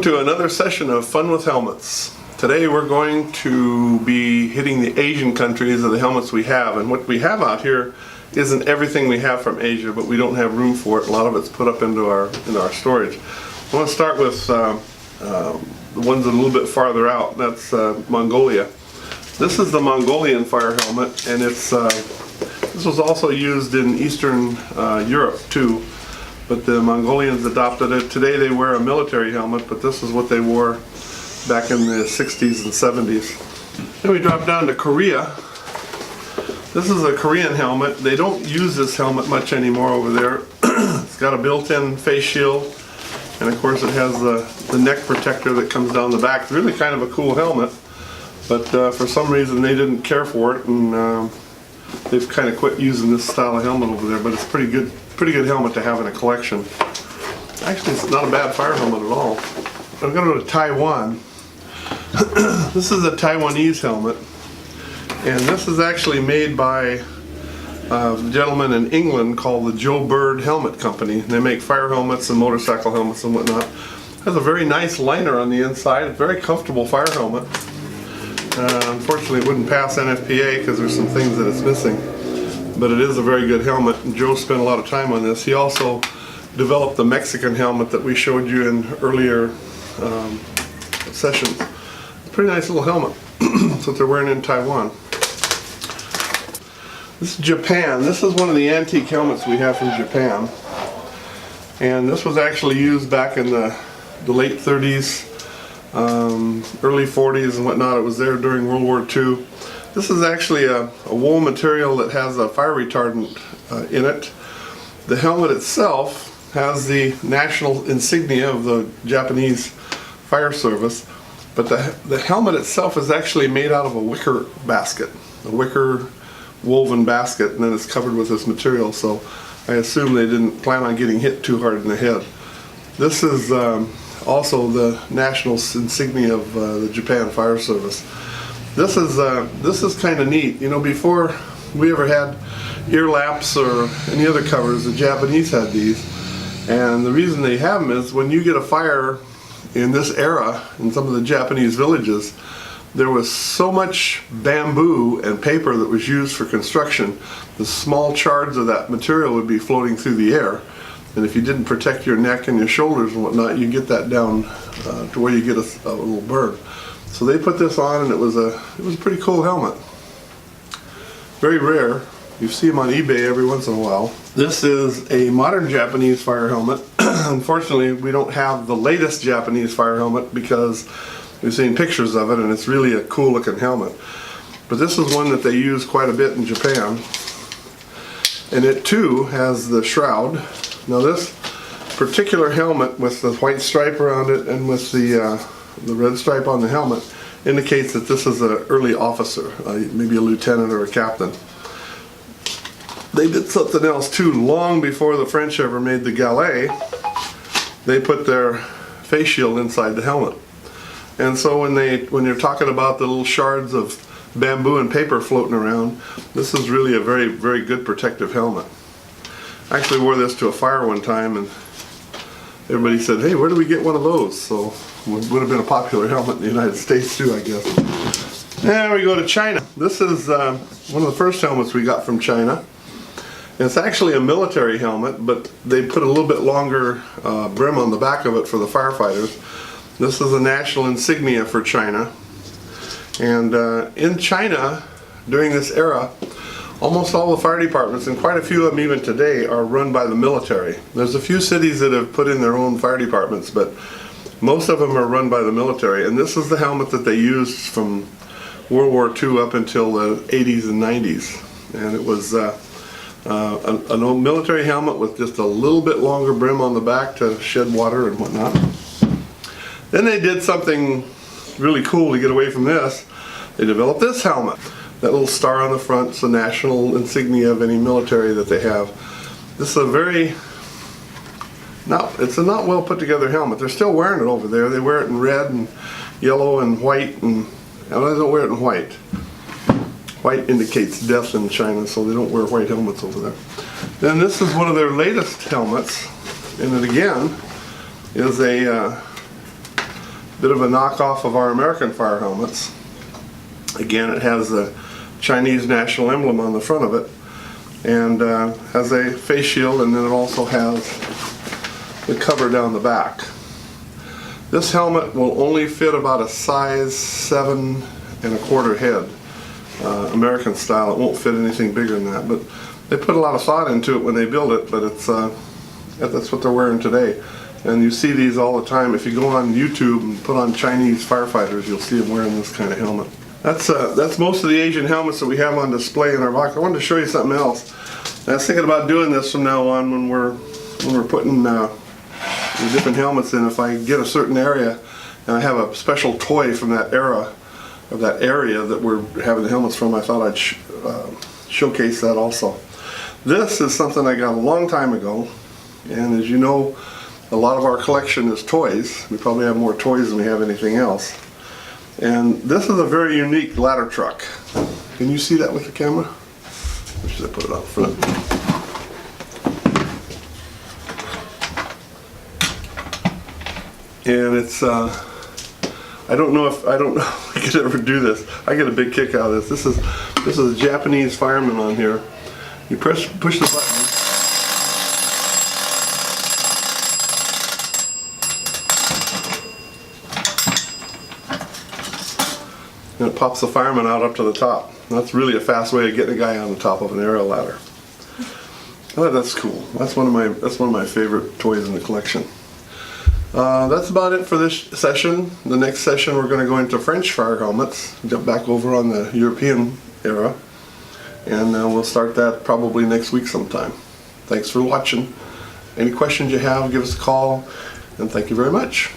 to another session of Fun with Helmets. Today we're going to be hitting the Asian countries of the helmets we have, and what we have out here isn't everything we have from Asia, but we don't have room for it. A lot of it's put up into our storage. I want to start with the ones that are a little bit farther out. That's Mongolia. This is the Mongolian fire helmet, and it's this was also used in Eastern Europe too. But the Mongolians adopted it. Today they wear a military helmet, but this is what they wore back in the 60s and 70s. Then we drop down to Korea. This is a Korean helmet. They don't use this helmet much anymore over there. It's got a built-in face shield, and of course it has the neck protector that comes down the back. It's really kind of a cool helmet, but for some reason they didn't care for it, and they've kind of quit using this style of helmet over there. But it's pretty good helmet to have in a collection. Actually, it's not a bad fire helmet at all. I'm going to go to Taiwan. This is a Taiwanese helmet, and this is actually made by a gentleman in England called the Joe Bird Helmet Company. They make fire helmets and motorcycle helmets and whatnot. It has a very nice liner on the inside. It's a very comfortable fire helmet. Unfortunately, it wouldn't pass NFPA because there's some things that it's missing. But it is a very good helmet, and Joe spent a lot of time on this. He also developed the Mexican helmet that we showed you in earlier sessions. Pretty nice little helmet. That's what they're wearing in Taiwan. This is Japan. This is one of the antique helmets we have from Japan. And this was actually used back in the late 30s, early 40s and whatnot. It was there during World War II. This is actually a wool material that has a fire retardant in it. The helmet itself has the national insignia of the Japanese fire service, but the helmet itself is actually made out of a wicker basket, a wicker woven basket, and then it's covered with this material, so I assume they didn't plan on getting hit too hard in the head. This is also the national insignia of the Japan Fire Service. This is kind of neat. You know, before we ever had ear laps or any other covers, the Japanese had these. And the reason they have them is when you get a fire in this era, in some of the Japanese villages, there was so much bamboo and paper that was used for construction. The small shards of that material would be floating through the air. And if you didn't protect your neck and your shoulders and whatnot, you get that down to where you get a little burn. So they put this on, and it was a pretty cool helmet. Very rare. You see them on eBay every once in a while. This is a modern Japanese fire helmet. Unfortunately, we don't have the latest Japanese fire helmet because we've seen pictures of it, and it's really a cool looking helmet. But this is one that they use quite a bit in Japan. And it too has the shroud. Now this particular helmet with the white stripe around it and with the red stripe on the helmet indicates that this is an early officer, maybe a lieutenant or a captain. They did something else too. Long before the French ever made the galet, they put their face shield inside the helmet. And so when you're talking about the little shards of bamboo and paper floating around, this is really a very, very good protective helmet. I actually wore this to a fire one time, and everybody said, "Hey, where do we get one of those?" So would have been a popular helmet in the United States too, I guess. Now we go to China. This is one of the first helmets we got from China. It's actually a military helmet, but they put a little bit longer brim on the back of it for the firefighters. This is a national insignia for China. And in China, during this era, almost all the fire departments, and quite a few of them even today, are run by the military. There's a few cities that have put in their own fire departments, but most of them are run by the military. And this is the helmet that they used from World War II up until the 80s and 90s. And it was an old military helmet with just a little bit longer brim on the back to shed water and whatnot. Then they did something really cool to get away from this. They developed this helmet. That little star on the front is the national insignia of any military that they have. This is it's a not well put together helmet. They're still wearing it over there. They wear it in red and yellow and white, and they don't wear it in white. White indicates death in China, so they don't wear white helmets over there. Then this is one of their latest helmets, and it again is a bit of a knockoff of our American fire helmets. Again, it has the Chinese national emblem on the front of it, and has a face shield, and then it also has the cover down the back. This helmet will only fit about a size 7¼ head, American style. It won't fit anything bigger than that, but they put a lot of thought into it when they build it, but that's what they're wearing today. And you see these all the time. If you go on YouTube and put on Chinese firefighters, you'll see them wearing this kind of helmet. That's most of the Asian helmets that we have on display in our box. I wanted to show you something else. I was thinking about doing this from now on when we're putting the different helmets in. If I get a certain area and I have a special toy from that era, or that area that we're having the helmets from, I thought I'd showcase that also. This is something I got a long time ago, and as you know, a lot of our collection is toys. We probably have more toys than we have anything else. And this is a very unique ladder truck. Can you see that with the camera? Or should I put it out front? And it's I don't know if I could ever do this. I get a big kick out of this. This is a Japanese fireman on here. You push the button. And it pops the fireman out up to the top. That's really a fast way of getting a guy on the top of an aerial ladder. Oh, that's cool. That's one of my favorite toys in the collection. That's about it for this session. The next session we're going to go into French fire helmets, get back over on the European era, and we'll start that probably next week sometime. Thanks for watching. Any questions you have, give us a call, and thank you very much.